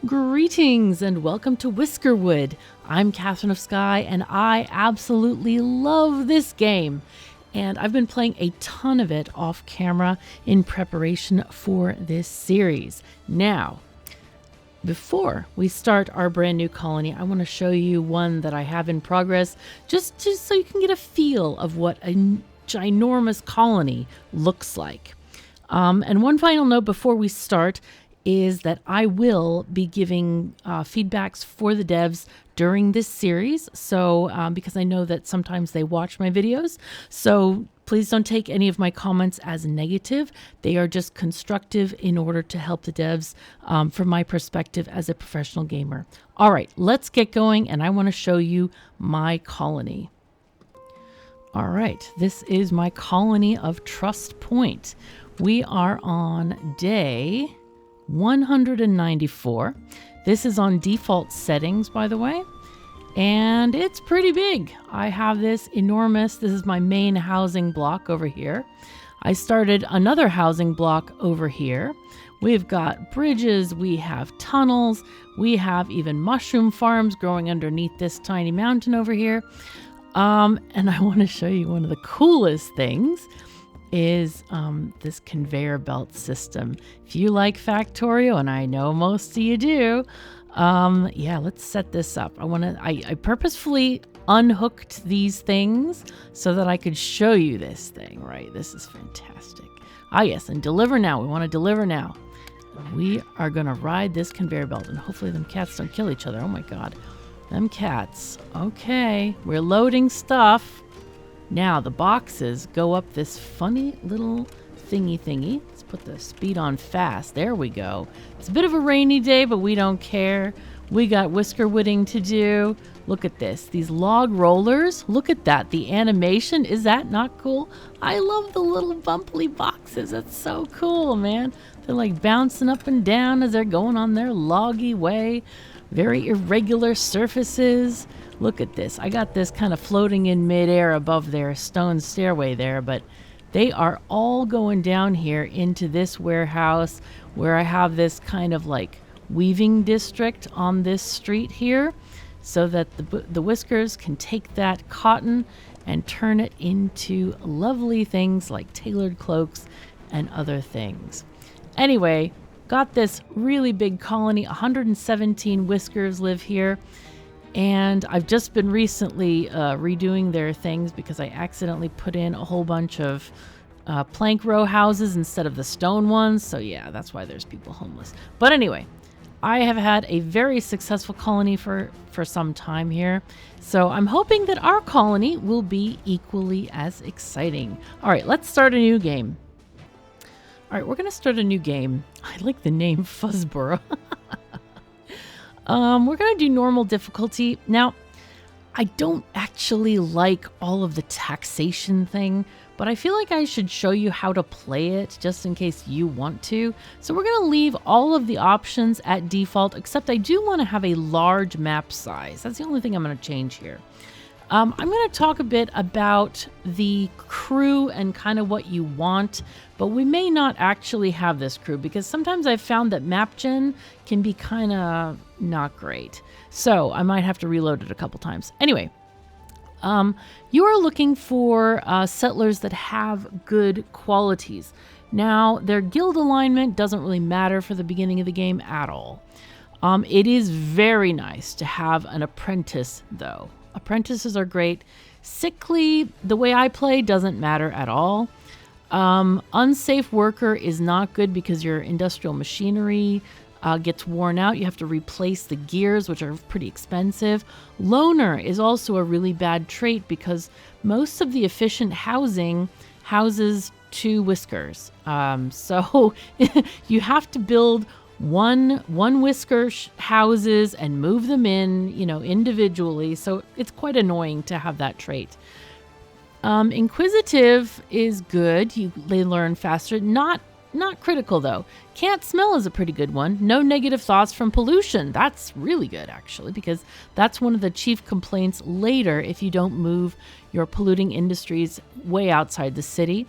Greetings and welcome to Whiskerwood. I'm KatherineOfSky and I absolutely love this game. And I've been playing a ton of it off camera in preparation for this series. Now, before we start our brand new colony, I want to show you one that I have in progress just so you can get a feel of what a ginormous colony looks like. And one final note before we start is that I will be giving feedbacks for the devs during this series. So because I know that sometimes they watch my videos. So please don't take any of my comments as negative. They are just constructive in order to help the devs from my perspective as a professional gamer. All right, let's get going. And I want to show you my colony. All right, this is my colony of Trust Point. We are on day 194. This is on default settings, by the way, and it's pretty big. I have this enormous, this is my main housing block over here. I started another housing block over here. We've got bridges, we have tunnels, we have even mushroom farms growing underneath this tiny mountain over here. And I want to show you one of the coolest things is this conveyor belt system. If you like Factorio, and I know most of you do, yeah, let's set this up. I purposefully unhooked these things so that I could show you this thing, right? This is fantastic. Ah, yes, and deliver now. We want to deliver now. We are going to ride this conveyor belt, and hopefully them cats don't kill each other. Oh my God, them cats. Okay, we're loading stuff. Now the boxes go up this funny little thingy. Let's put the speed on fast. There we go. It's a bit of a rainy day, but we don't care. We got whiskerwooding to do. Look at this. These log rollers. Look at that. The animation. Is that not cool? I love the little bumpy boxes. That's so cool, man. They're like bouncing up and down as they're going on their loggy way. Very irregular surfaces. Look at this. I got this kind of floating in midair above their stone stairway there, but they are all going down here into this warehouse where I have this kind of like weaving district on this street here so that the whiskers can take that cotton and turn it into lovely things like tailored cloaks and other things. Anyway, got this really big colony. 117 whiskers live here. And I've just been recently redoing their things because I accidentally put in a whole bunch of plank row houses instead of the stone ones. So yeah, that's why there's people homeless. But anyway, I have had a very successful colony for some time here. So I'm hoping that our colony will be equally as exciting. All right, let's start a new game. All right, we're going to start a new game. I like the name Fuzboro. We're going to do normal difficulty. Now, I don't actually like all of the taxation thing, but I feel like I should show you how to play it just in case you want to. So we're going to leave all of the options at default, except I do want to have a large map size. That's the only thing I'm going to change here. I'm going to talk a bit about the crew and kind of what you want, but we may not actually have this crew because sometimes I've found that map gen can be kind of not great. So I might have to reload it a couple times. Anyway, you are looking for settlers that have good qualities. Now, their guild alignment doesn't really matter for the beginning of the game at all. It is very nice to have an apprentice, though. Apprentices are great. Sickly, the way I play, doesn't matter at all. Unsafe worker is not good because your industrial machinery gets worn out. You have to replace the gears, which are pretty expensive. Loner is also a really bad trait because most of the efficient housing houses 2 whiskers. So you have to build one whisker houses and move them in, individually. So it's quite annoying to have that trait. Inquisitive is good. They learn faster. Not critical though. Can't smell is a pretty good one. No negative thoughts from pollution. That's really good actually, because that's one of the chief complaints later if you don't move your polluting industries way outside the city.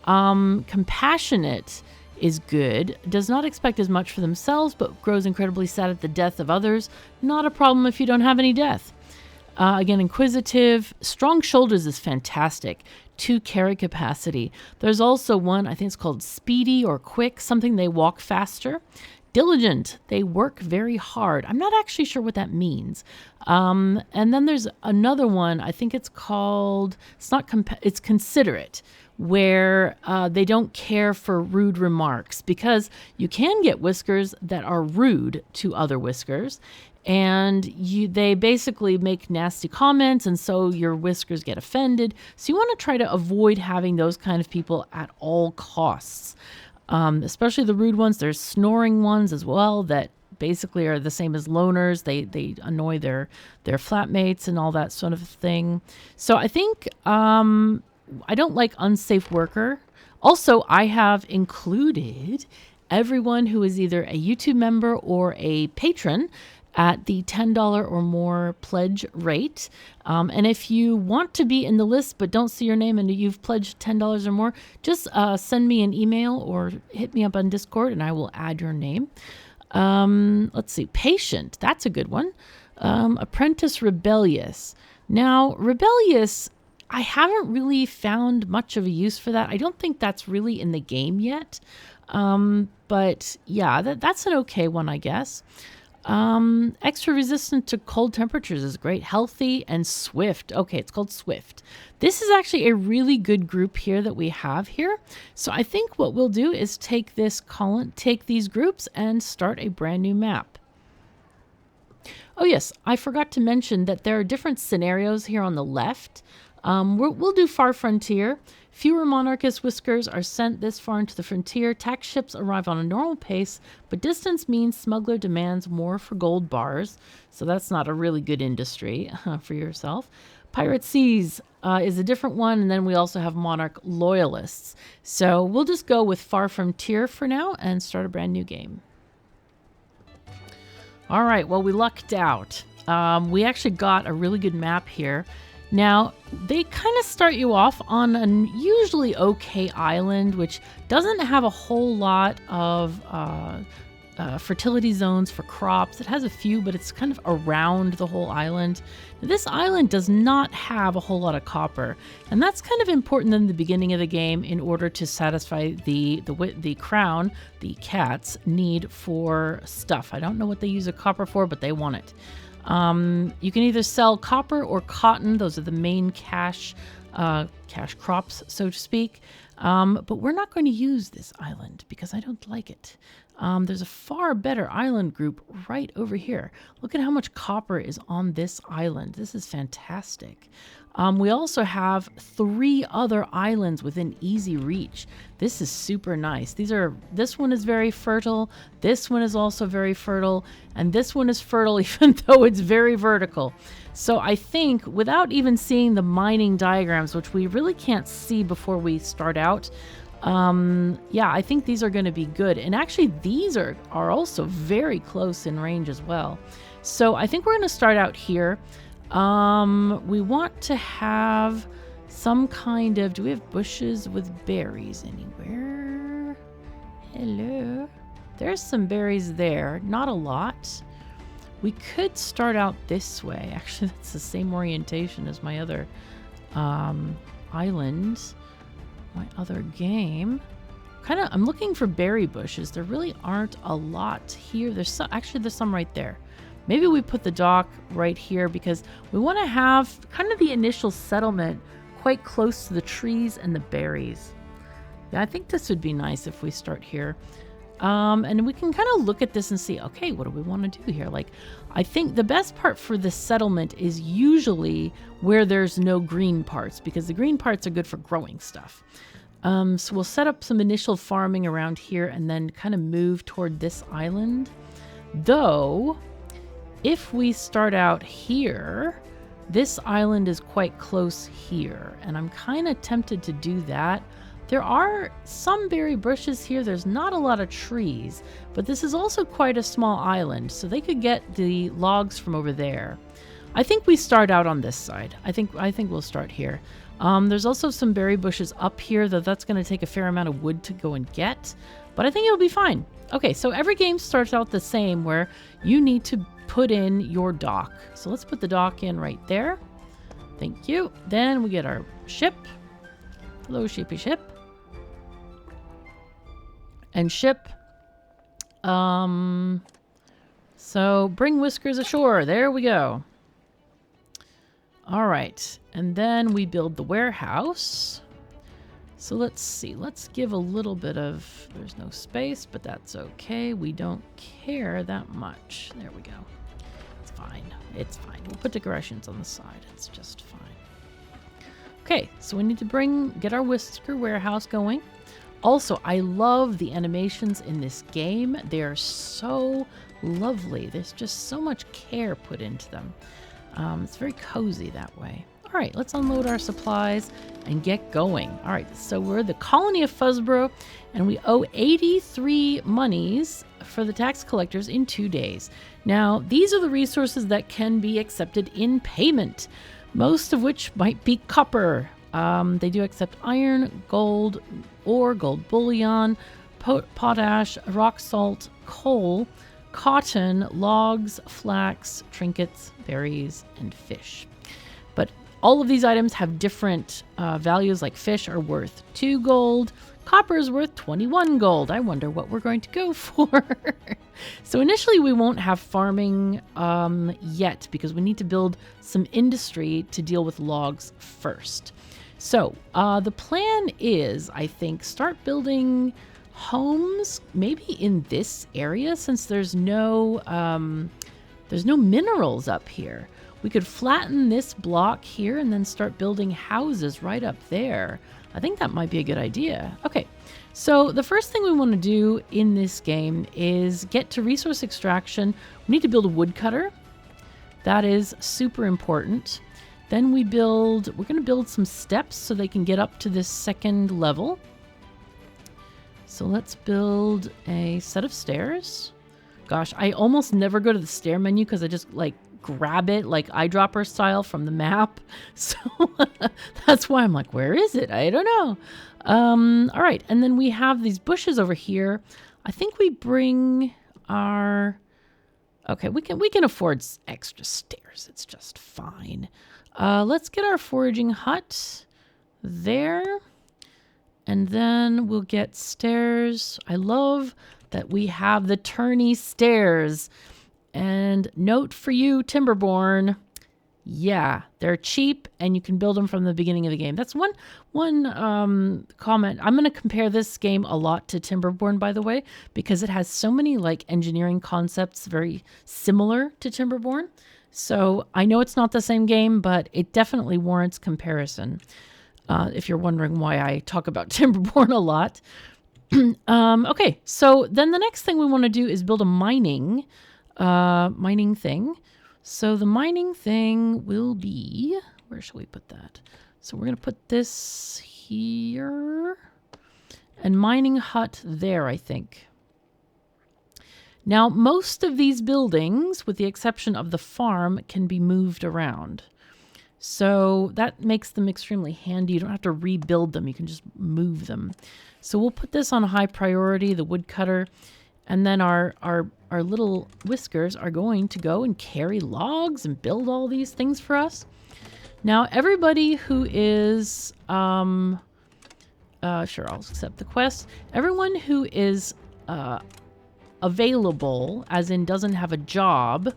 Compassionate is good. Does not expect as much for themselves, but grows incredibly sad at the death of others. Not a problem if you don't have any death. Again, inquisitive. Strong shoulders is fantastic. 2 carry capacity. There's also one, I think it's called speedy or quick, something they walk faster. Diligent, they work very hard. I'm not actually sure what that means. And then there's another one, I think it's called, it's considerate, where they don't care for rude remarks, because you can get whiskers that are rude to other whiskers, and they basically make nasty comments, and so your whiskers get offended. So you want to try to avoid having those kind of people at all costs. Especially the rude ones. There's snoring ones as well that basically are the same as loners. They annoy their flatmates and all that sort of thing. So I think I don't like unsafe worker. Also, I have included everyone who is either a YouTube member or a patron at the $10 or more pledge rate. And if you want to be in the list but don't see your name and you've pledged $10 or more, just send me an email or hit me up on Discord and I will add your name. Let's see. Patient. That's a good one. Apprentice rebellious. Now, rebellious, I haven't really found much of a use for that. I don't think that's really in the game yet. But yeah, that's an okay one, I guess. Extra resistant to cold temperatures is great. Healthy and swift. Okay, it's called swift. This is actually a really good group here that we have here. So I think what we'll do is take these groups and start a brand new map. Oh yes, I forgot to mention that there are different scenarios here on the left. We'll do Far Frontier. Fewer monarchist whiskers are sent this far into the frontier. Tax ships arrive on a normal pace, but distance means smuggler demands more for gold bars. So that's not a really good industry for yourself. Pirate Seas is a different one, and then we also have Monarch Loyalists. So we'll just go with Far Frontier for now and start a brand new game. All right, well, we lucked out. We actually got a really good map here. Now, they kind of start you off on a usually okay island, which doesn't have a whole lot of fertility zones for crops. It has a few, but it's kind of around the whole island. Now, this island does not have a whole lot of copper, and that's kind of important in the beginning of the game in order to satisfy the crown, the cat's need for stuff. I don't know what they use a copper for, but they want it. You can either sell copper or cotton. Those are the main cash crops, so to speak. But we're not going to use this island because I don't like it. There's a far better island group right over here. Look at how much copper is on this island. This is fantastic. We also have 3 other islands within easy reach. This is super nice. This one is very fertile. This one is also very fertile. And this one is fertile even though it's very vertical. So I think without even seeing the mining diagrams, which we really can't see before we start out, yeah, I think these are going to be good. And actually these are also very close in range as well. So I think we're going to start out here. We want to have some kind of, do we have bushes with berries anywhere? Hello. There's some berries there, not a lot. We could start out this way. Actually, that's the same orientation as my other island, my other game. I'm looking for berry bushes. There really aren't a lot here. There's some right there. Maybe we put the dock right here because we want to have kind of the initial settlement quite close to the trees and the berries. Yeah, I think this would be nice if we start here. And we can kind of look at this and see, okay, what do we want to do here? Like, I think the best part for the settlement is usually where there's no green parts, because the green parts are good for growing stuff. So we'll set up some initial farming around here and then kind of move toward this island. Though, if we start out here, this island is quite close here, and I'm kind of tempted to do that. There are some berry bushes here. There's not a lot of trees, but this is also quite a small island, so they could get the logs from over there. I think we start out on this side. I think we'll start here. There's also some berry bushes up here, though that's going to take a fair amount of wood to go and get. but I think it'll be fine. Okay, so every game starts out the same where you need to put in your dock. So let's put the dock in right there. Thank you. Then we get our ship. Hello, shippy ship. And ship. So bring Whiskers ashore. There we go. All right. And then we build the warehouse. So let's see. Let's give a little bit of... There's no space, but that's okay. We don't care that much. There we go. It's fine. It's fine. We'll put decorations on the side. It's just fine. Okay, so we need to get our Whisker warehouse going. Also, I love the animations in this game. They are so lovely. There's just so much care put into them. It's very cozy that way. All right, let's unload our supplies and get going. All right, so we're the colony of Fuzboro, and we owe 83 monies for the tax collectors in 2 days. Now, these are the resources that can be accepted in payment, most of which might be copper. They do accept iron, gold, or gold bullion, potash, rock salt, coal, cotton, logs, flax, trinkets, berries, and fish. But all of these items have different values, like fish are worth 2 gold, copper is worth 21 gold. I wonder what we're going to go for. So initially we won't have farming yet because we need to build some industry to deal with logs first. So the plan is, I think, start building homes maybe in this area since there's no minerals up here. We could flatten this block here and then start building houses right up there. I think that might be a good idea. Okay, so the first thing we want to do in this game is get to resource extraction. We need to build a woodcutter. That is super important. Then we're going to build some steps so they can get up to this second level. So let's build a set of stairs. Gosh, I almost never go to the stair menu because I just like grab it like eyedropper style from the map. So that's why I'm like, where is it? I don't know. All right. And then we have these bushes over here. I think we bring our... Okay, we can afford extra stairs. It's just fine. Let's get our foraging hut there. And then we'll get stairs. I love that we have the turny stairs. And note for you, Timberborn. Yeah, they're cheap and you can build them from the beginning of the game. That's one comment. I'm going to compare this game a lot to Timberborn, by the way, because it has so many like engineering concepts very similar to Timberborn. So I know it's not the same game, but it definitely warrants comparison. If you're wondering why I talk about Timberborn a lot. Okay, so then the next thing we want to do is build a mining thing. So the mining thing will be, where shall we put that? So we're going to put this here and mining hut there, I think. Now, most of these buildings, with the exception of the farm, can be moved around. So that makes them extremely handy. You don't have to rebuild them. You can just move them. So we'll put this on high priority, the woodcutter. And then our little Whiskers are going to go and carry logs and build all these things for us. Now, everybody who is... sure, I'll accept the quest. Everyone who is available, as in doesn't have a job,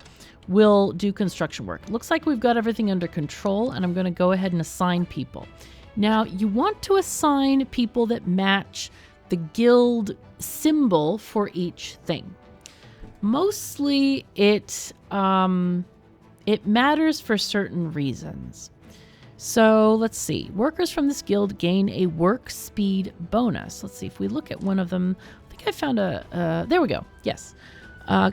will do construction work. Looks like we've got everything under control, and I'm going to go ahead and assign people. Now, you want to assign people that match the guild symbol for each thing. Mostly it matters for certain reasons. So let's see. Workers from this guild gain a work speed bonus. Let's see if we look at one of them. I think I found there we go. Yes.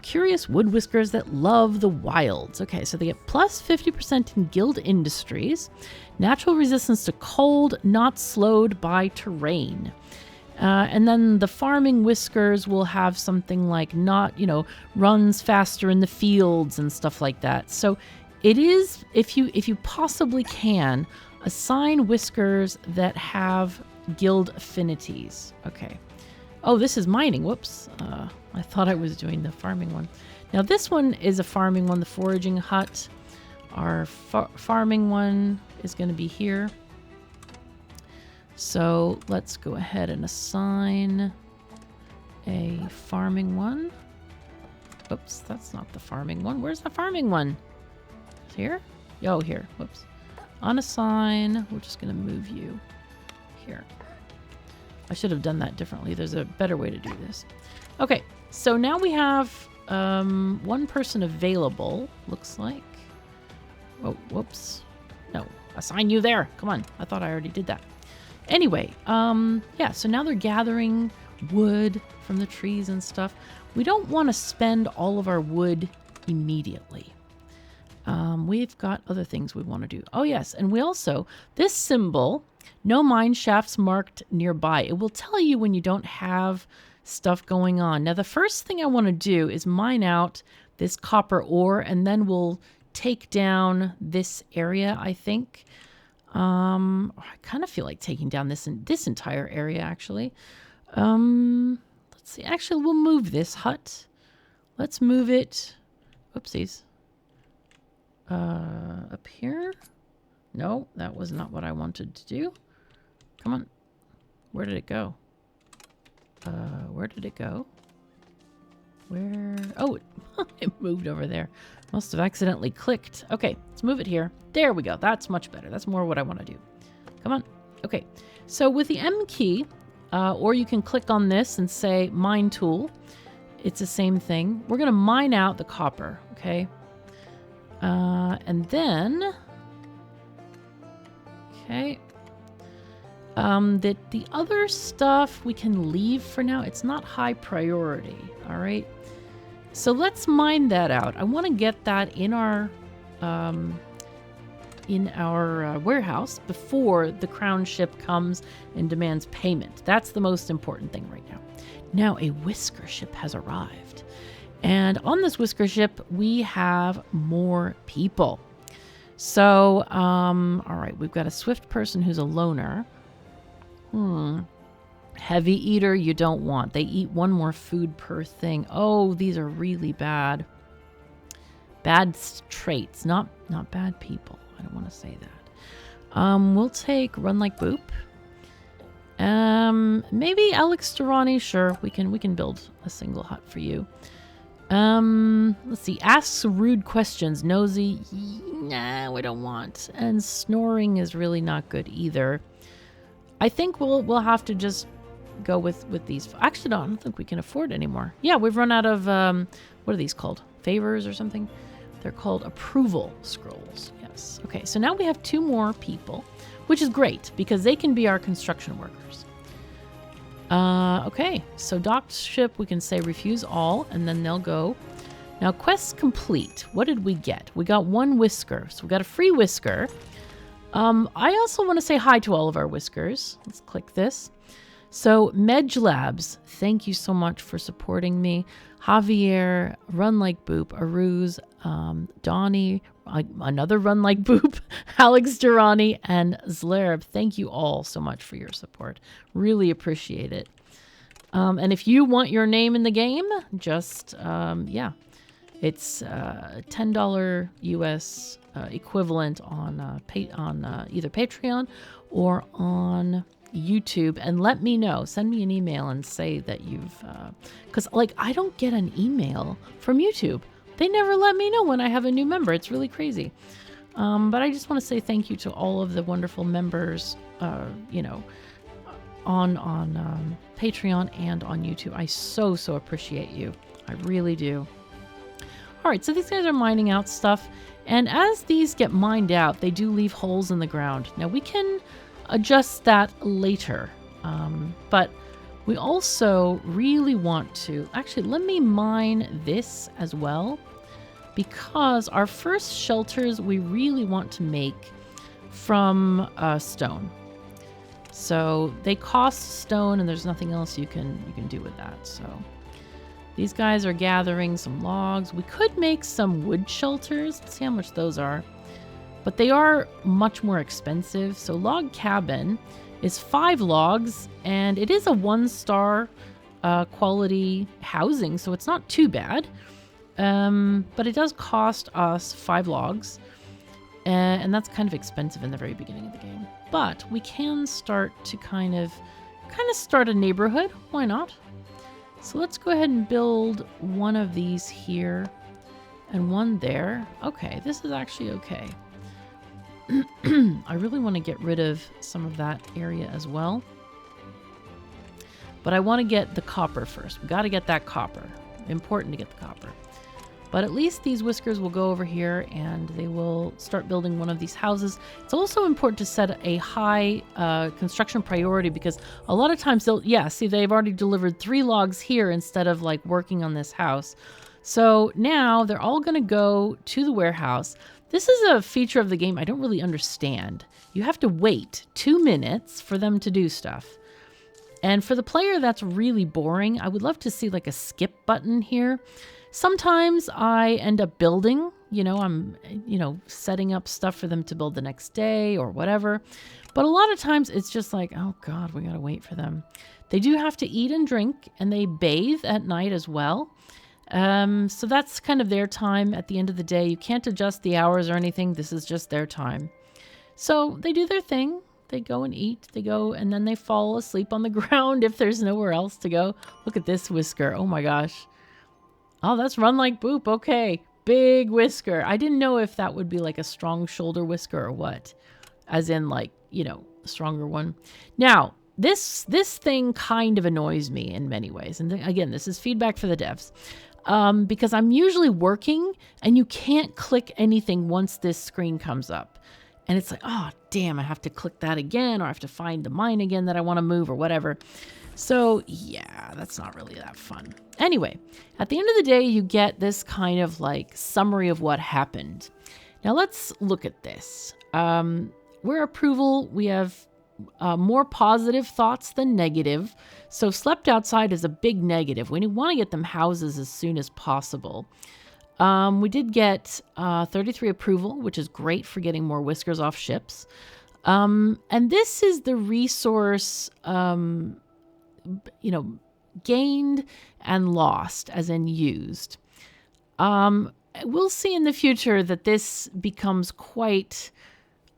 Curious wood whiskers that love the wilds. Okay, so they get plus 50% in guild industries. Natural resistance to cold, not slowed by terrain. And then the farming whiskers will have something like runs faster in the fields and stuff like that. So it is, if you possibly can, assign whiskers that have guild affinities. Okay. Oh, this is mining. Whoops. I thought I was doing the farming one. Now this one is a farming one, the foraging hut. Our farming one is going to be here. So let's go ahead and assign a farming one. Oops, that's not the farming one. Where's the farming one? Here? Oh, here. Whoops. Unassign. We're just going to move you here. I should have done that differently. There's a better way to do this. Okay, so now we have one person available, looks like. Oh, whoops. No, assign you there. Come on. I thought I already did that. Anyway, yeah, so now they're gathering wood from the trees and stuff. We don't want to spend all of our wood immediately. We've got other things we want to do. Oh, yes, and we also, this symbol, no mine shafts marked nearby. It will tell you when you don't have stuff going on. Now, the first thing I want to do is mine out this copper ore, and then we'll take down this area, I think. I kind of feel like taking down this entire area, actually. Let's see. Actually, we'll move this hut. Let's move it. Oopsies. Up here? No, that was not what I wanted to do. Come on. Where did it go? Where did it go? Where? Oh, it moved over there. Must have accidentally clicked. Okay, let's move it here. There we go. That's much better. That's more what I want to do. Come on. Okay, so with the M key, or you can click on this and say mine tool. It's the same thing. We're going to mine out the copper, okay? And then... Okay. The other stuff we can leave for now. It's not high priority, all right? So let's mine that out. I want to get that in our warehouse before the crown ship comes and demands payment. That's the most important thing right now. Now a whisker ship has arrived. And on this whisker ship, we have more people. So, all right, we've got a swift person who's a loner. Heavy eater, you don't want. They eat one more food per thing. Oh, these are really bad. Bad traits, not bad people. I don't want to say that. We'll take Run Like Boop. Maybe Alex Durrani. Sure, we can build a single hut for you. Let's see. Asks rude questions. Nosy. Nah, we don't want. And snoring is really not good either. I think we'll have to just go with these. Actually, no, I don't think we can afford anymore. Yeah, we've run out of, what are these called? Favors or something? They're called approval scrolls. Yes. Okay, so now we have 2 more people, which is great because they can be our construction workers. Okay, so docked ship, we can say refuse all, and then they'll go. Now, quests complete. What did we get? We got 1 whisker, so we got a free whisker. I also want to say hi to all of our whiskers. Let's click this. So, Medj Labs, thank you so much for supporting me. Javier, Run Like Boop, Aruz, Donnie, another Run Like Boop, Alex Durrani, and Zlerb. Thank you all so much for your support. Really appreciate it. And if you want your name in the game, just, yeah, it's $10 US equivalent on either Patreon or on YouTube, and let me know. Send me an email and say that you've because like I don't get an email from YouTube. They never let me know when I have a new member. It's really crazy. But I just want to say thank you to all of the wonderful members you know, on Patreon and on YouTube. I so appreciate you. I really do. All right, so these guys are mining out stuff, and as these get mined out, they do leave holes in the ground. Now we can adjust that later, but we also really want to, actually let me mine this as well, because our first shelters we really want to make from stone. So they cost stone, and there's nothing else you can do with that. So these guys are gathering some logs. We could make some wood shelters. Let's see how much those are. But they are much more expensive. So log cabin is 5 logs, and it is a 1-star quality housing, so it's not too bad. But it does cost us 5 logs, and that's kind of expensive in the very beginning of the game. But we can start to kind of start a neighborhood. Why not? So let's go ahead and build one of these here and one there. Okay, this is actually okay. I really want to get rid of some of that area as well. But I want to get the copper first. We got to get that copper. Important to get the copper. But at least these whiskers will go over here and they will start building one of these houses. It's also important to set a high construction priority, because a lot of times they've already delivered 3 logs here instead of like working on this house. So now they're all going to go to the warehouse. This is a feature of the game I don't really understand. You have to wait 2 minutes for them to do stuff. And for the player, that's really boring. I would love to see like a skip button here. Sometimes I end up building, I'm, setting up stuff for them to build the next day or whatever. But a lot of times it's just like, oh God, we got to wait for them. They do have to eat and drink, and they bathe at night as well. So that's kind of their time at the end of the day. You can't adjust the hours or anything. This is just their time. So they do their thing. They go and eat. They go and then they fall asleep on the ground if there's nowhere else to go. Look at this whisker. Oh my gosh. Oh, that's run like boop. Okay. Big whisker. I didn't know if that would be like a strong shoulder whisker or what. As in like, a stronger one. Now, this thing kind of annoys me in many ways. And again, this is feedback for the devs. Because I'm usually working and you can't click anything once this screen comes up. And it's like, oh, damn, I have to click that again, or I have to find the mine again that I want to move or whatever. So yeah, that's not really that fun. Anyway, at the end of the day, you get this kind of like summary of what happened. Now let's look at this. We're approval. We have more positive thoughts than negative. So slept outside is a big negative. We want to get them houses as soon as possible. We did get 33 approval, which is great for getting more whiskers off ships. And this is the resource, gained and lost, as in used. We'll see in the future that this becomes quite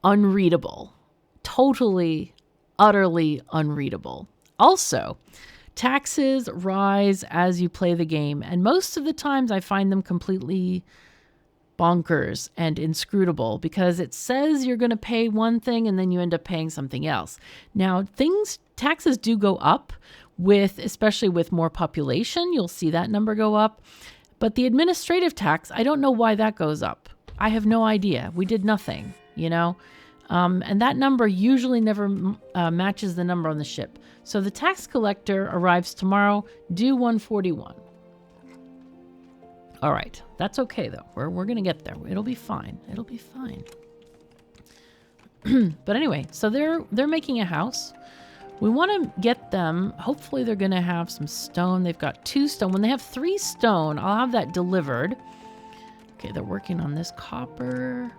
unreadable. Totally, utterly unreadable. Also, taxes rise as you play the game, and most of the times I find them completely bonkers and inscrutable, because it says you're going to pay one thing and then you end up paying something else. Now, taxes do go up especially with more population. You'll see that number go up. But the administrative tax, I don't know why that goes up. I have no idea. We did nothing, and that number usually never matches the number on the ship. So the tax collector arrives tomorrow, due 141. All right. That's okay, though. We're going to get there. It'll be fine. It'll be fine. But anyway, so they're making a house. We want to get them. Hopefully they're going to have some stone. They've got 2 stone. When they have 3 stone, I'll have that delivered. Okay, they're working on this copper.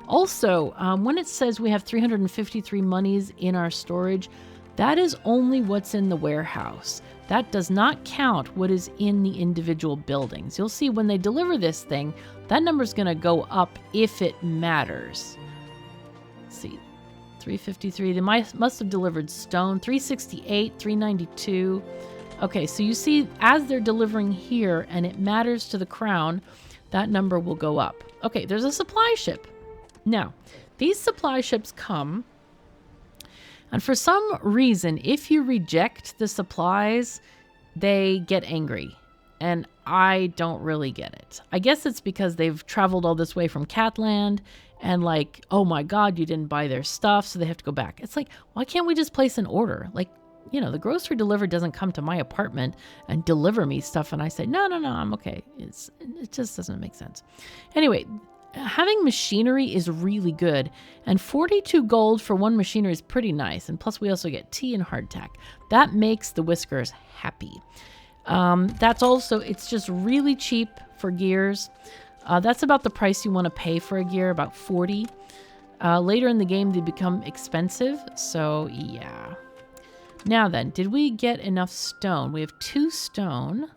Also, when it says we have 353 monies in our storage, that is only what's in the warehouse. That does not count what is in the individual buildings. You'll see when they deliver this thing, that number's going to go up if it matters. Let's see, 353. They must have delivered stone. 368, 392. Okay, so you see, as they're delivering here and it matters to the crown, that number will go up. Okay, there's a supply ship. Now, these supply ships come, and for some reason, if you reject the supplies, they get angry. And I don't really get it. I guess it's because they've traveled all this way from Catland, and like, oh my God, you didn't buy their stuff, so they have to go back. It's like, why can't we just place an order? Like, the grocery delivery doesn't come to my apartment and deliver me stuff, and I say, no, I'm okay. It just doesn't make sense. Anyway, having machinery is really good, and 42 gold for one machinery is pretty nice, and plus we also get tea and hardtack. That makes the whiskers happy. That's also, it's just really cheap for gears. That's about the price you want to pay for a gear, about 40. Later in the game they become expensive, so yeah. Now then, did we get enough stone? We have 2 stone.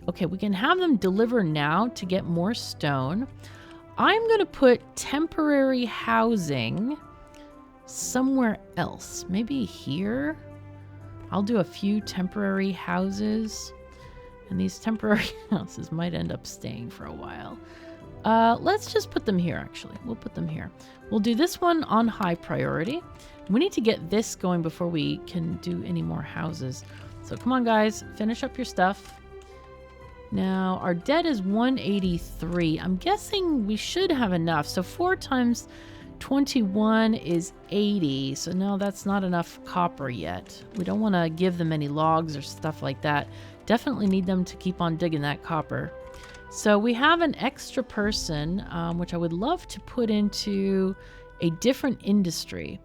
Okay, we can have them deliver now to get more stone. I'm going to put temporary housing somewhere else. Maybe here? I'll do a few temporary houses. And these temporary houses might end up staying for a while. Let's just put them here, actually. We'll put them here. We'll do this one on high priority. We need to get this going before we can do any more houses. So come on, guys. Finish up your stuff. Now, our debt is 183. I'm guessing we should have enough. So 4 times 21 is 80. So no, that's not enough copper yet. We don't want to give them any logs or stuff like that. Definitely need them to keep on digging that copper. So we have an extra person, which I would love to put into a different industry.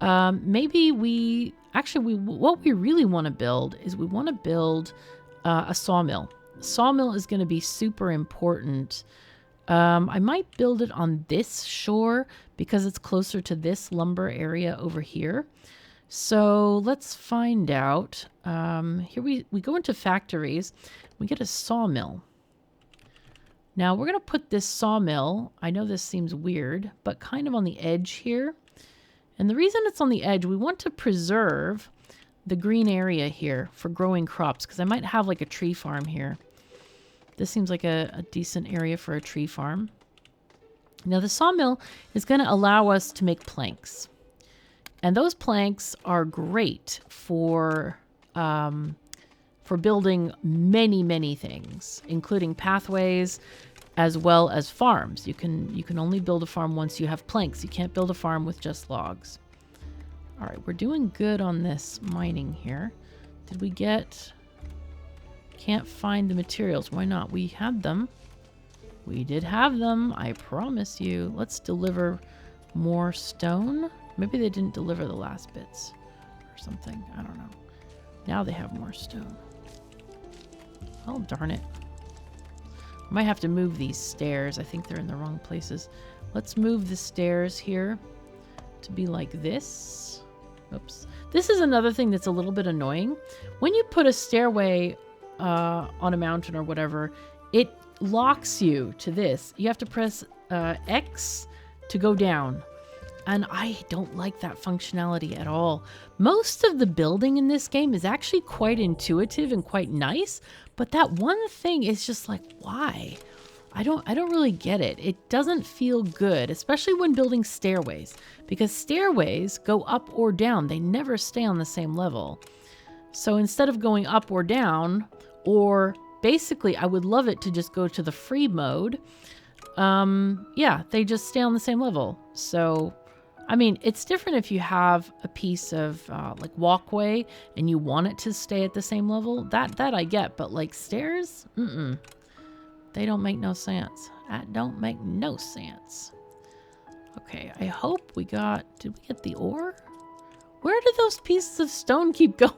Maybe what we really want to build is we want to build a sawmill. Sawmill is going to be super important. I might build it on this shore because it's closer to this lumber area over here. So let's find out. Here we go into factories. We get a sawmill. Now we're going to put this sawmill, I know this seems weird, but kind of on the edge here. And the reason it's on the edge, we want to preserve the green area here for growing crops, because I might have like a tree farm here. This seems like a decent area for a tree farm. Now the sawmill is going to allow us to make planks. And those planks are great for building many, many things, including pathways as well as farms. You can only build a farm once you have planks. You can't build a farm with just logs. All right, we're doing good on this mining here. Did we get... Can't find the materials. Why not? We had them. We did have them, I promise you. Let's deliver more stone. Maybe they didn't deliver the last bits or something. I don't know. Now they have more stone. Oh, darn it. I might have to move these stairs. I think they're in the wrong places. Let's move the stairs here to be like this. Oops. This is another thing that's a little bit annoying. When you put a stairway on a mountain or whatever, it locks you to this. You have to press X to go down. And I don't like that functionality at all. Most of the building in this game is actually quite intuitive and quite nice, but that one thing is just like, why? I don't really get it. It doesn't feel good, especially when building stairways, because stairways go up or down. They never stay on the same level. So instead of going up or down, or basically I would love it to just go to the free mode. Yeah, they just stay on the same level. So I mean, it's different if you have a piece of like walkway and you want it to stay at the same level. That I get, but like stairs, they don't make no sense. That don't make no sense. Okay, I hope we got. Did we get the ore? Where did those pieces of stone keep going?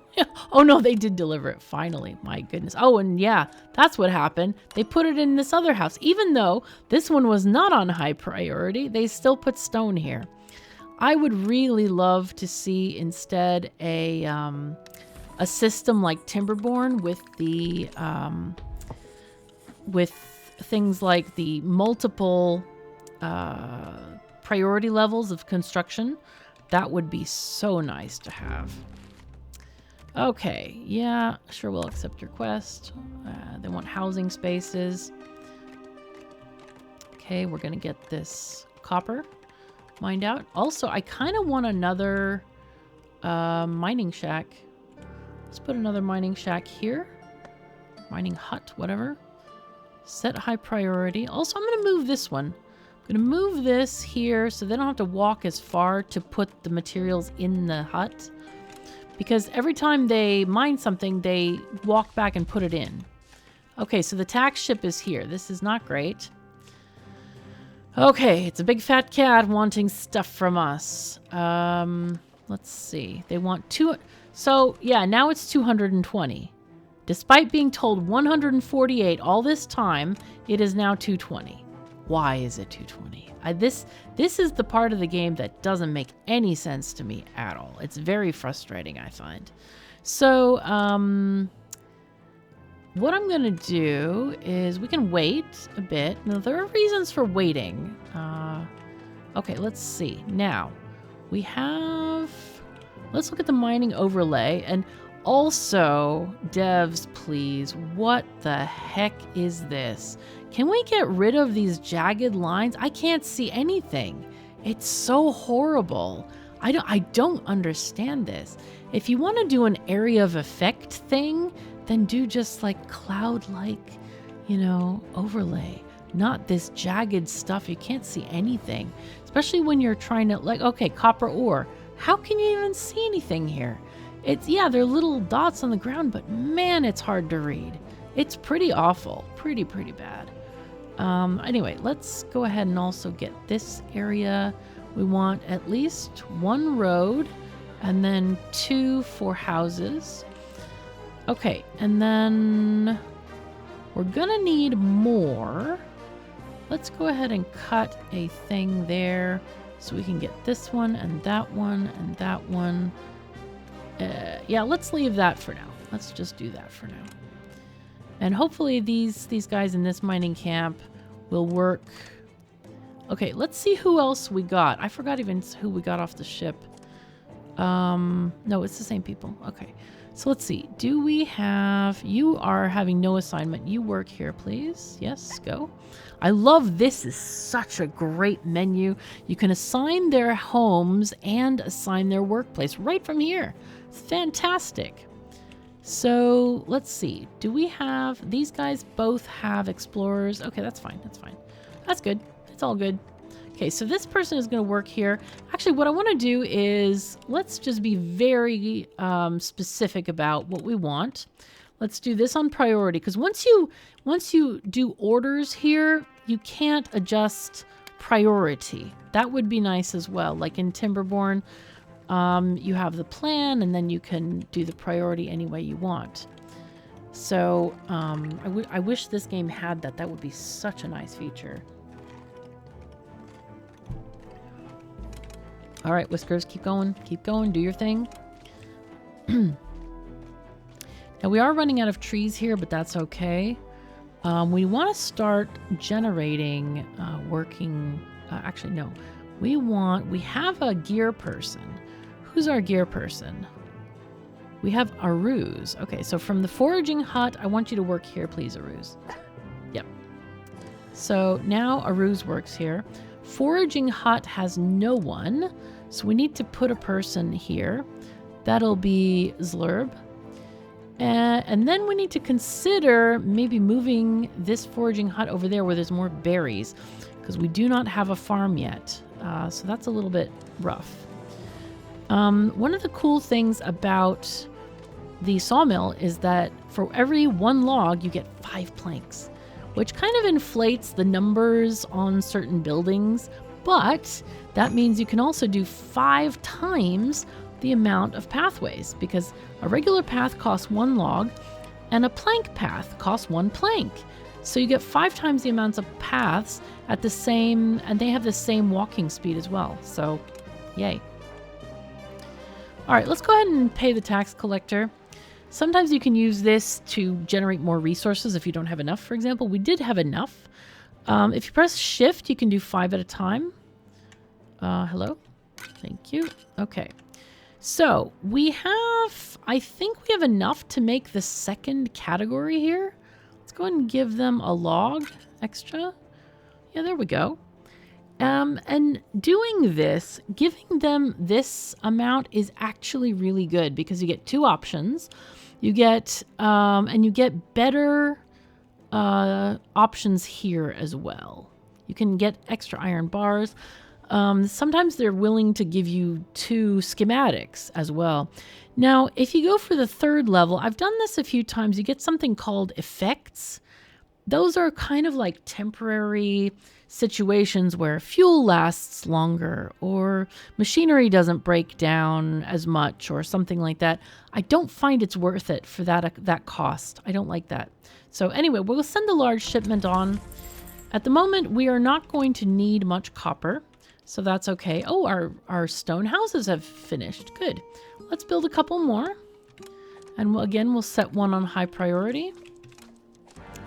Oh no, they did deliver it finally. My goodness. Oh, and yeah, that's what happened. They put it in this other house, even though this one was not on high priority. They still put stone here. I would really love to see instead a system like Timberborn with the with things like the multiple priority levels of construction. That would be so nice to have. Okay, yeah, sure, we'll accept your quest. They want housing spaces. Okay, we're gonna get this copper mined out. Also, I kind of want another mining shack. Let's put another mining shack here. Mining hut, whatever. Set high priority. Also, I'm going to move this one. I'm going to move this here so they don't have to walk as far to put the materials in the hut. Because every time they mine something, they walk back and put it in. Okay, so the tax ship is here. This is not great. Okay, it's a big fat cat wanting stuff from us. Let's see. They want two. So, yeah, now it's 220. Despite being told 148 all this time, it is now 220. Why is it 220? This is the part of the game that doesn't make any sense to me at all. It's very frustrating, I find. So, what I'm going to do is we can wait a bit. Now, there are reasons for waiting. Okay, let's see. Now, we have... Let's look at the mining overlay. And also, devs, please, what the heck is this? Can we get rid of these jagged lines? I can't see anything. It's so horrible. I don't understand this. If you want to do an area of effect thing, then do just like cloud-like, overlay. Not this jagged stuff. You can't see anything. Especially when you're trying to, like, okay, copper ore. How can you even see anything here? Yeah, they're little dots on the ground, but man, it's hard to read. It's pretty awful. Pretty bad. Anyway, let's go ahead and also get this area. We want at least one road and then 2 for houses. Okay, and then we're gonna need more. Let's go ahead and cut a thing there so we can get this one and that one and that one. Yeah, let's leave that for now. Let's just do that for now. And hopefully these guys in this mining camp will work. Okay, let's see who else we got. I forgot even who we got off the ship. No, it's the same people. Okay, so let's see. Do we have... You are having no assignment. You work here, please. Yes, go. I love this. Is such a great menu. You can assign their homes and assign their workplace right from here. Fantastic. So let's see. Do we have... These guys both have explorers. Okay, that's fine. That's fine. That's good. It's all good. Okay, so this person is going to work here. Actually, what I want to do is let's just be very specific about what we want. Let's do this on priority, because once you do orders here, you can't adjust priority. That would be nice as well. Like in Timberborn, you have the plan, and then you can do the priority any way you want. So I wish this game had that. That would be such a nice feature. All right, Whiskers, keep going, do your thing. Now we are running out of trees here, but that's okay. We want to start generating working. Actually, no. We have a gear person. Who's our gear person? We have Aruz. Okay, so from the foraging hut, I want you to work here, please, Aruz. Yep. So now Aruz works here. Foraging hut has no one, so we need to put a person here. That'll be Zlurb. And then we need to consider maybe moving this foraging hut over there where there's more berries, because we do not have a farm yet. So that's a little bit rough. One of the cool things about the sawmill is that for every 1 log, you get 5 planks, which kind of inflates the numbers on certain buildings, but that means you can also do 5 times the amount of pathways, because a regular path costs 1 log and a plank path costs 1 plank. So you get 5 times the amounts of paths at the same, and they have the same walking speed as well. So, yay. All right, let's go ahead and pay the tax collector. Sometimes you can use this to generate more resources if you don't have enough. For example, we did have enough. If you press shift, you can do 5 at a time. Hello? Thank you. Okay. So we have, I think we have enough to make the second category here. Let's go ahead and give them a log extra. Yeah, there we go. And doing this, giving them this amount is actually really good because you get 2 options. You get, and you get better options here as well. You can get extra iron bars. Sometimes they're willing to give you 2 schematics as well. Now, if you go for the 3rd level, I've done this a few times, you get something called effects. Those are kind of like temporary situations where fuel lasts longer or machinery doesn't break down as much or something like that. I don't find it's worth it for that cost. I don't like that. So anyway, we'll send a large shipment on. At the moment, we are not going to need much copper, so that's okay. Oh, our stone houses have finished. Good. Let's build a couple more. And again, we'll set one on high priority.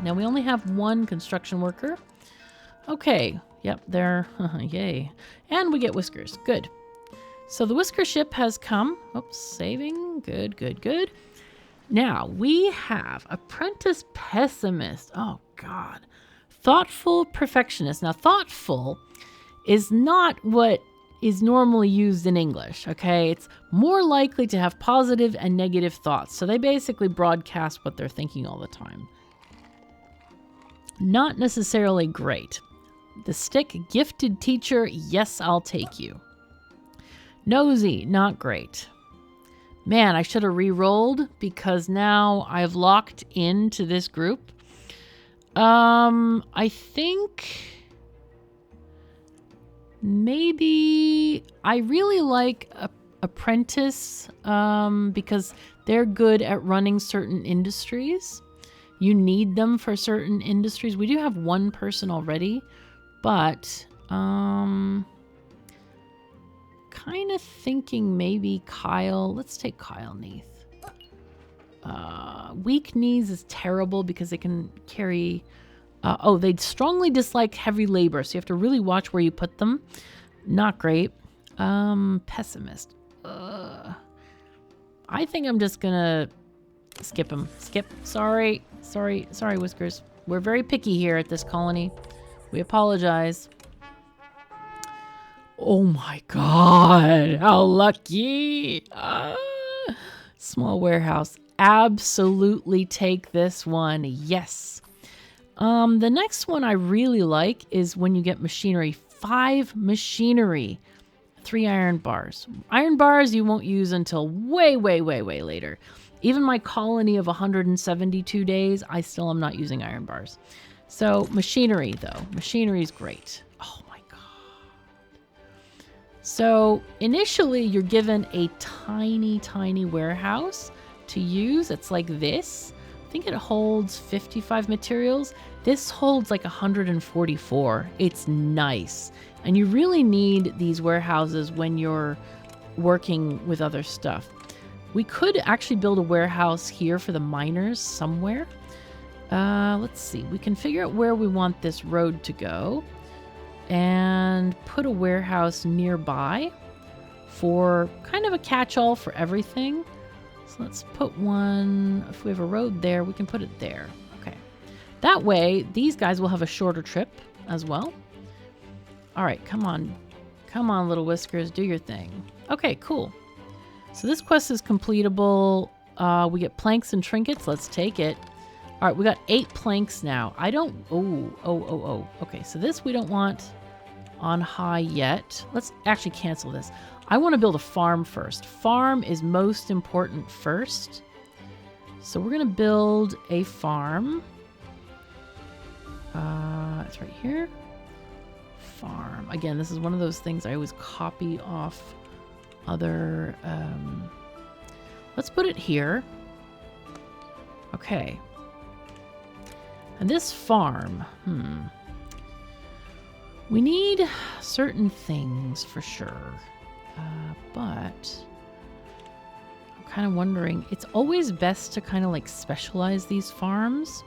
Now we only have one construction worker. Okay. Yep, there. Yay. And we get whiskers. Good. So the whisker ship has come. Oops, saving. Good, good, good. Now we have apprentice pessimist. Oh, God. Thoughtful perfectionist. Now, thoughtful is not what is normally used in English, okay? It's more likely to have positive and negative thoughts. So they basically broadcast what they're thinking all the time. Not necessarily great. The stick, gifted teacher, yes, I'll take you. Nosy, not great. Man, I should have re-rolled because now I've locked into this group. I think maybe I really like apprentice because they're good at running certain industries. You need them for certain industries. We do have one person already, but kind of thinking maybe Kyle. Let's take Kyle Neath. Weak knees is terrible because they can carry... they strongly dislike heavy labor, so you have to really watch where you put them. Not great. Pessimist. I think I'm just gonna skip him. Skip. Sorry, Whiskers. We're very picky here at this colony. We apologize. Oh my God, how lucky. Small warehouse. Absolutely take this one. Yes. The next one I really like is when you get machinery. 5 machinery. 3 iron bars. Iron bars you won't use until way later. Even my colony of 172 days, I still am not using iron bars. So machinery though. Machinery is great. Oh my God. So initially you're given a tiny warehouse to use. It's like this. I think it holds 55 materials. This holds like 144. It's nice. And you really need these warehouses when you're working with other stuff. We could actually build a warehouse here for the miners somewhere. Let's see. We can figure out where we want this road to go and put a warehouse nearby for kind of a catch-all for everything. So let's put one. If we have a road there, we can put it there. Okay. That way, these guys will have a shorter trip as well. All right, come on. Come on, little Whiskers, do your thing. Okay, cool. So this quest is completable. We get planks and trinkets. Let's take it. All right, we got 8 planks now. I don't... Oh. Okay, so this we don't want on high yet. Let's actually cancel this. I want to build a farm first. Farm is most important first. So we're going to build a farm. It's right here. Farm. Again, this is one of those things I always copy off other... let's put it here. Okay. And this farm, we need certain things for sure. But I'm kind of wondering, it's always best to kind of like specialize these farms.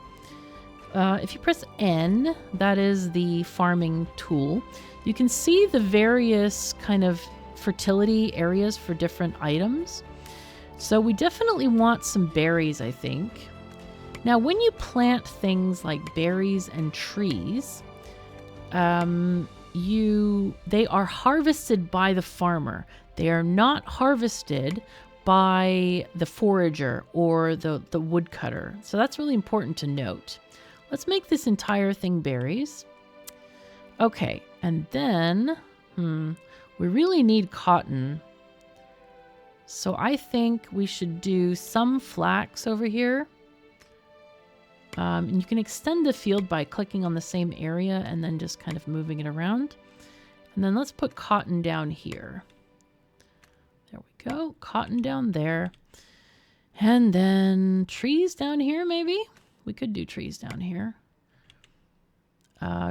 If you press N, that is the farming tool, you can see the various kind of fertility areas for different items. So we definitely want some berries, I think. Now, when you plant things like berries and trees, they are harvested by the farmer. They are not harvested by the forager or the woodcutter. So that's really important to note. Let's make this entire thing berries. Okay, and then, we really need cotton. So I think we should do some flax over here. And you can extend the field by clicking on the same area and then just kind of moving it around. And then let's put cotton down here. There we go. Cotton down there. And then trees down here, maybe? We could do trees down here.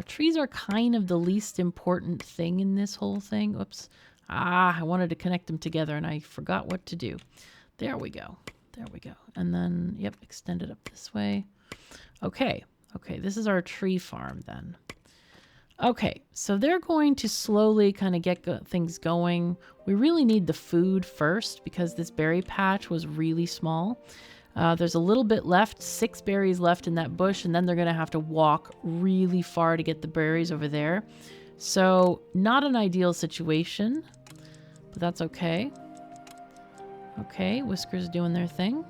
Trees are kind of the least important thing in this whole thing. Oops. I wanted to connect them together and I forgot what to do. There we go. There we go. And then, yep, extend it up this way. Okay. Okay, this is our tree farm then. Okay, so they're going to slowly kind of get things going. We really need the food first because this berry patch was really small. There's a little bit left, 6 berries left in that bush, and then they're going to have to walk really far to get the berries over there. So not an ideal situation, but that's okay. Okay, Whisker's doing their thing.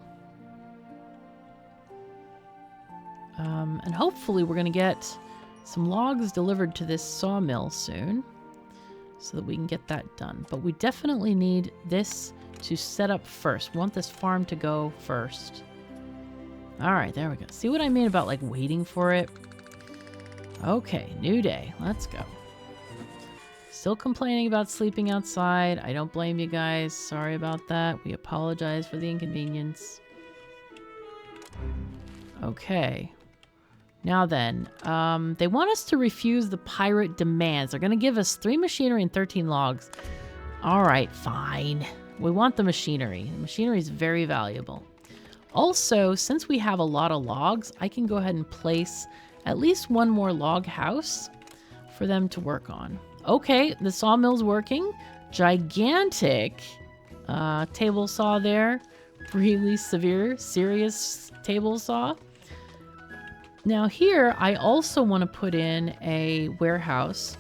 And hopefully we're going to get some logs delivered to this sawmill soon so that we can get that done. But we definitely need this to set up first. We want this farm to go first. All right, there we go. See what I mean about like waiting for it? Okay, new day. Let's go. Still complaining about sleeping outside. I don't blame you guys. Sorry about that. We apologize for the inconvenience. Okay. Now then, they want us to refuse the pirate demands. They're going to give us 3 machinery and 13 logs. All right, fine. We want the machinery. The machinery is very valuable. Also, since we have a lot of logs, I can go ahead and place at least 1 more log house for them to work on. Okay, the sawmill's working. Gigantic table saw there. Really serious table saw. Now here, I also want to put in a warehouse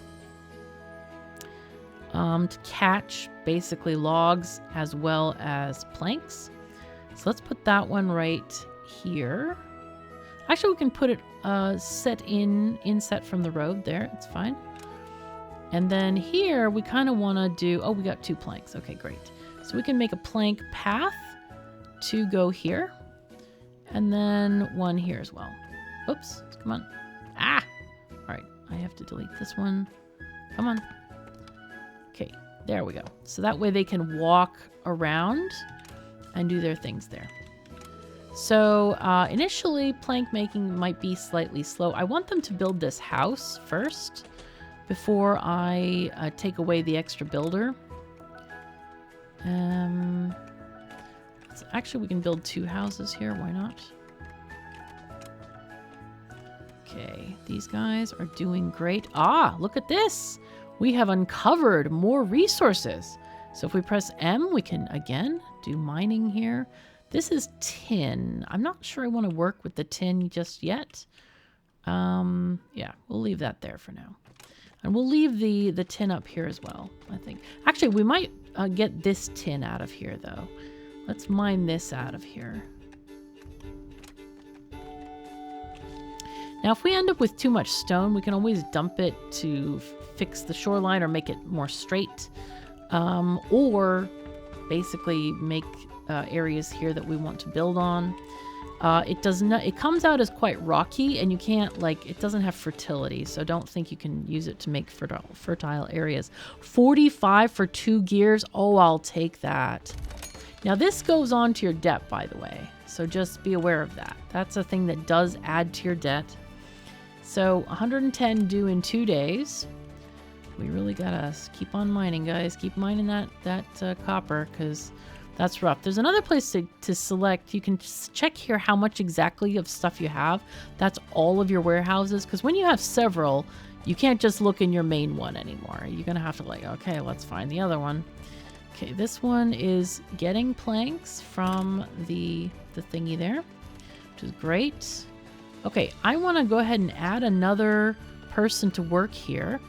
to catch basically logs as well as planks. So let's put that one right here. Actually, we can put it inset from the road there. It's fine. And then here, we kind of want to do... Oh, we got 2 planks. Okay, great. So we can make a plank path to go here. And then 1 here as well. Oops, come on. Ah! All right, I have to delete this one. Come on. Okay, there we go. So that way they can walk around and do their things there. So initially, plank making might be slightly slow. I want them to build this house first before I take away the extra builder. Actually, we can build 2 houses here. Why not? Okay, these guys are doing great. Ah, look at this. We have uncovered more resources. So if we press M, we can, again, do mining here. This is tin. I'm not sure I want to work with the tin just yet. Yeah, we'll leave that there for now. And we'll leave the tin up here as well, I think. Actually, we might get this tin out of here, though. Let's mine this out of here. Now, if we end up with too much stone, we can always dump it to fix the shoreline or make it more straight. Or basically make areas here that we want to build on. It comes out as quite rocky, and you can't, like, it doesn't have fertility, so don't think you can use it to make fertile areas. 45 for 2 gears. Oh, I'll take that. Now, this goes on to your debt, by the way, so just be aware of that. That's a thing that does add to your debt. So 110 due in 2 days. We really gotta keep on mining, guys. Keep mining that copper, because that's rough. There's another place to select. You can check here how much exactly of stuff you have. That's all of your warehouses, because when you have several, you can't just look in your main one anymore. You're gonna have to, like, okay, let's find the other one. Okay, this one is getting planks from the thingy there, which is great. Okay, I want to go ahead and add another person to work here.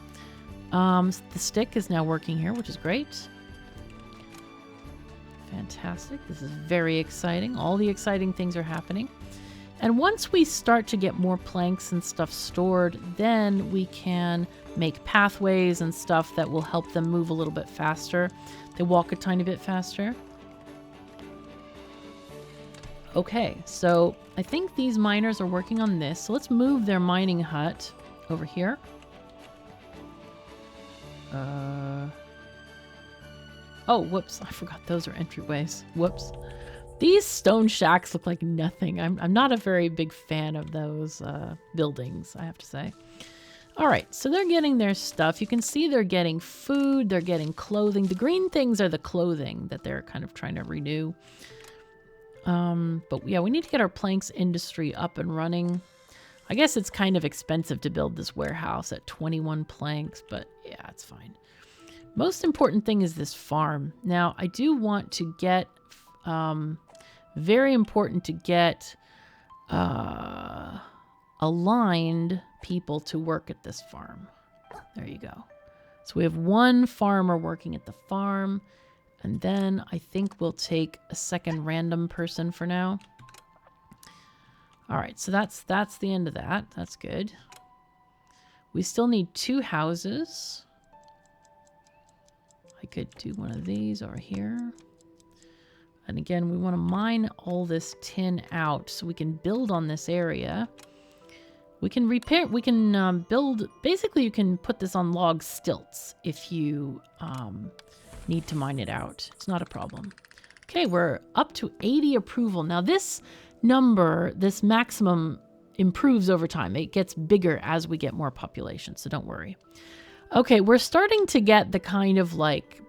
The stick is now working here, which is great. Fantastic. This is very exciting. All the exciting things are happening. And once we start to get more planks and stuff stored, then we can make pathways and stuff that will help them move a little bit faster. They walk a tiny bit faster. Okay, so I think these miners are working on this. So let's move their mining hut over here. Oh, whoops. I forgot those are entryways. Whoops. These stone shacks look like nothing. I'm not a very big fan of those buildings, I have to say. All right, so they're getting their stuff. You can see they're getting food, they're getting clothing. The green things are the clothing that they're kind of trying to renew. But yeah, we need to get our planks industry up and running. I guess it's kind of expensive to build this warehouse at 21 planks, but yeah, it's fine. Most important thing is this farm. Now, I do want to get, very important to get aligned people to work at this farm. There you go. So we have one farmer working at the farm, and then I think we'll take a second random person for now. All right, so that's the end of that. That's good. We still need 2 houses. I could do one of these over here. And again, we want to mine all this tin out so we can build on this area. We can repair, we can build, basically you can put this on log stilts if you need to mine it out. It's not a problem. Okay, we're up to 80 approval. Now this number, this maximum, improves over time. It gets bigger as we get more population, so don't worry. Okay, we're starting to get the kind of like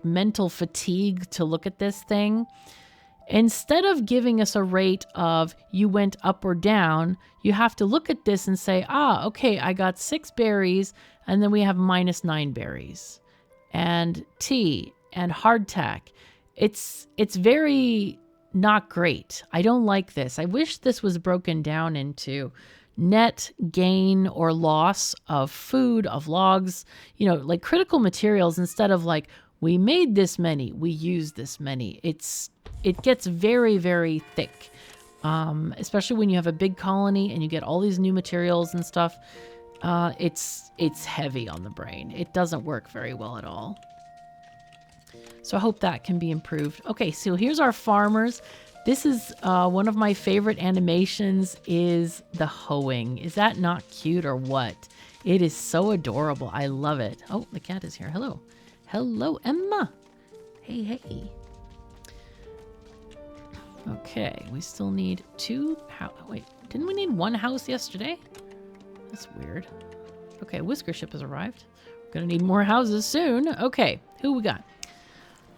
mental fatigue to look at this thing. Instead of giving us a rate of you went up or down, you have to look at this and say, ah, okay, I got 6 berries, and then we have -9 berries. And tea and hardtack. It's very not great. I don't like this. I wish this was broken down into net gain or loss of food, of logs, you know, like critical materials, instead of like, we made this many, we used this many. It gets very, very thick, especially when you have a big colony and you get all these new materials and stuff. It's heavy on the brain. It doesn't work very well at all. So I hope that can be improved. Okay, so here's our farmers. This is one of my favorite animations is the hoeing. Is that not cute or what? It is so adorable. I love it. Oh, the cat is here. Hello. Hello, Emma. Hey, hey. Okay, we still need 2 wait, didn't we need 1 house yesterday? That's weird. Okay, Whisker ship has arrived. We're gonna need more houses soon. Okay, who we got?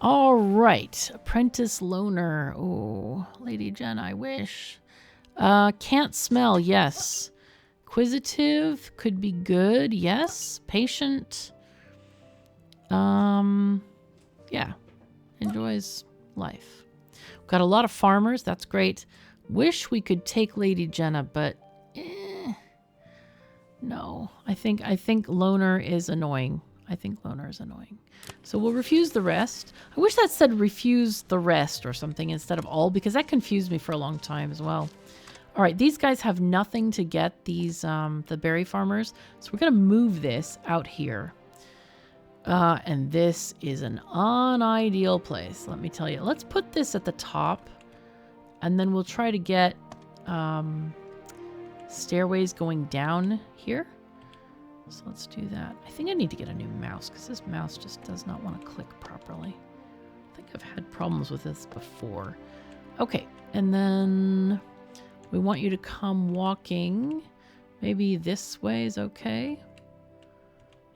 All right, apprentice loner. Oh, Lady Jen, I wish. Can't smell, yes. Inquisitive could be good, yes. Patient. Yeah, enjoys life. We've got a lot of farmers, that's great. Wish we could take Lady Jenna, but no. I think loner is annoying. I think loner is annoying. So we'll refuse the rest. I wish that said refuse the rest or something instead of all, because that confused me for a long time as well. All right, these guys have nothing to get, these the berry farmers. So we're going to move this out here. And this is an unideal place, let me tell you. Let's put this at the top, and then we'll try to get stairways going down here. So let's do that. I think I need to get a new mouse because this mouse just does not want to click properly. I think I've had problems with this before. Okay, and then we want you to come walking. Maybe this way is okay.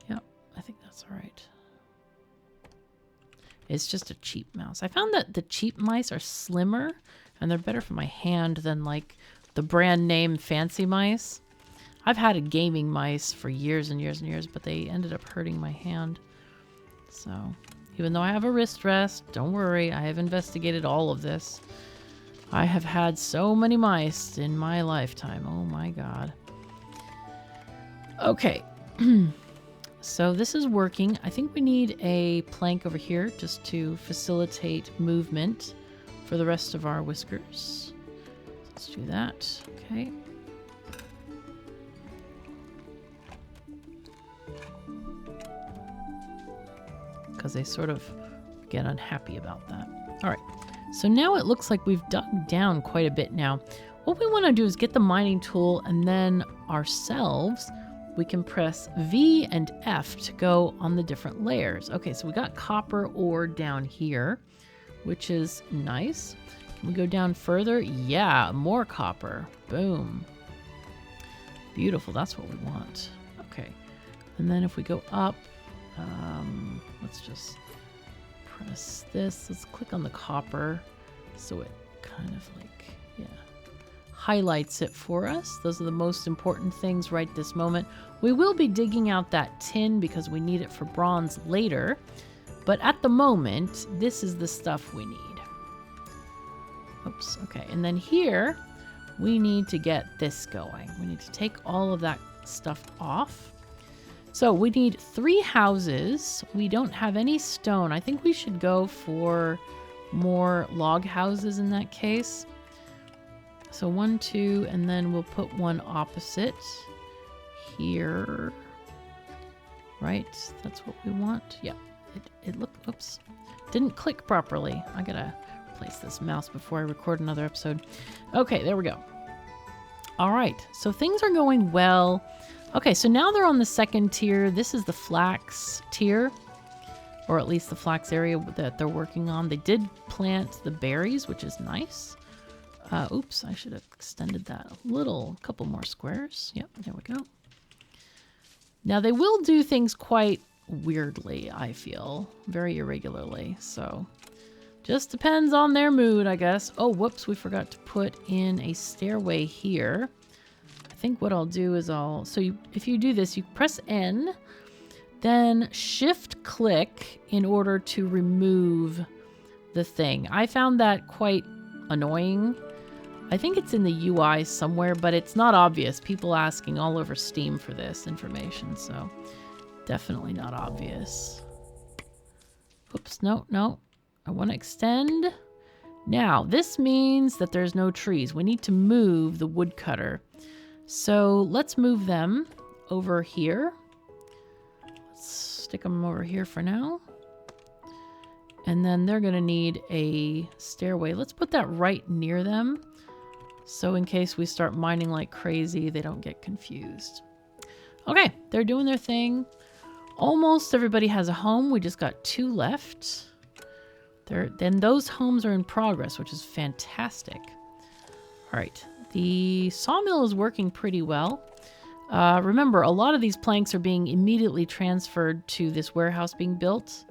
Yep, I think that's all right. It's just a cheap mouse. I found that the cheap mice are slimmer and they're better for my hand than like the brand name fancy mice. I've had a gaming mice for years and years and years, but they ended up hurting my hand. So, even though I have a wrist rest, don't worry, I have investigated all of this. I have had so many mice in my lifetime. Oh my god. Okay. So this is working. I think we need a plank over here just to facilitate movement for the rest of our whiskers. Let's do that. Okay. Because they sort of get unhappy about that. All right, so now it looks like we've dug down quite a bit now. What we want to do is get the mining tool, and then ourselves, we can press V and F to go on the different layers. Okay, so we got copper ore down here, which is nice. Can we go down further? Yeah, more copper. Boom. Beautiful, that's what we want. And then if we go up, let's just press this. Let's click on the copper so it kind of like, yeah, highlights it for us. Those are the most important things right this moment. We will be digging out that tin because we need it for bronze later. But at the moment, this is the stuff we need. Oops, okay. And then here, we need to get this going. We need to take all of that stuff off. So we need 3 houses. We don't have any stone. I think we should go for more log houses in that case. So 1, 2, and then we'll put one opposite here. Right? That's what we want. Yeah. It looked, oops, didn't click properly. I gotta place this mouse before I record another episode. Okay, there we go. All right, so things are going well. Okay, so now they're on the second tier. This is the flax tier, or at least the flax area that they're working on. They did plant the berries, which is nice. Oops, I should have extended that a couple more squares. Yep, there we go. Now they will do things quite weirdly, I feel, very irregularly, so just depends on their mood, I guess. Oh, whoops, we forgot to put in a stairway here. I think what I'll do is if you do this, you press N, then shift click in order to remove the thing. I found that quite annoying. I think it's in the UI somewhere, but it's not obvious. People asking all over Steam for this information, so definitely not obvious. Oops, no. I want to extend. Now, this means that there's no trees. We need to move the woodcutter. So let's move them over here. Let's stick them over here for now. And then they're going to need a stairway. Let's put that right near them. So in case we start mining like crazy, they don't get confused. Okay, they're doing their thing. Almost everybody has a home. We just got 2 left. Then those homes are in progress, which is fantastic. All right, the sawmill is working pretty well. Remember, a lot of these planks are being immediately transferred to this warehouse being built.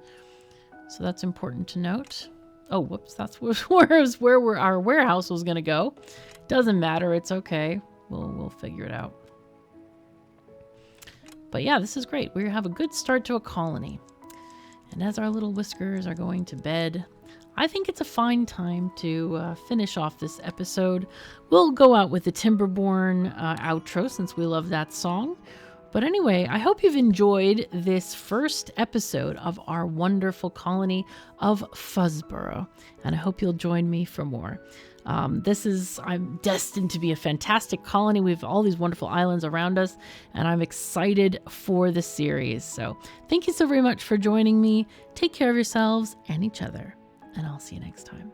So that's important to note. Oh, whoops, that's where our warehouse was going to go. Doesn't matter, it's okay. We'll figure it out. But yeah, this is great. We have a good start to a colony. And as our little whiskers are going to bed, I think it's a fine time to finish off this episode. We'll go out with the Timberborn outro since we love that song. But anyway, I hope you've enjoyed this first episode of our wonderful colony of Fuzboro. And I hope you'll join me for more. I'm destined to be a fantastic colony. We have all these wonderful islands around us, and I'm excited for the series. So thank you so very much for joining me. Take care of yourselves and each other, and I'll see you next time.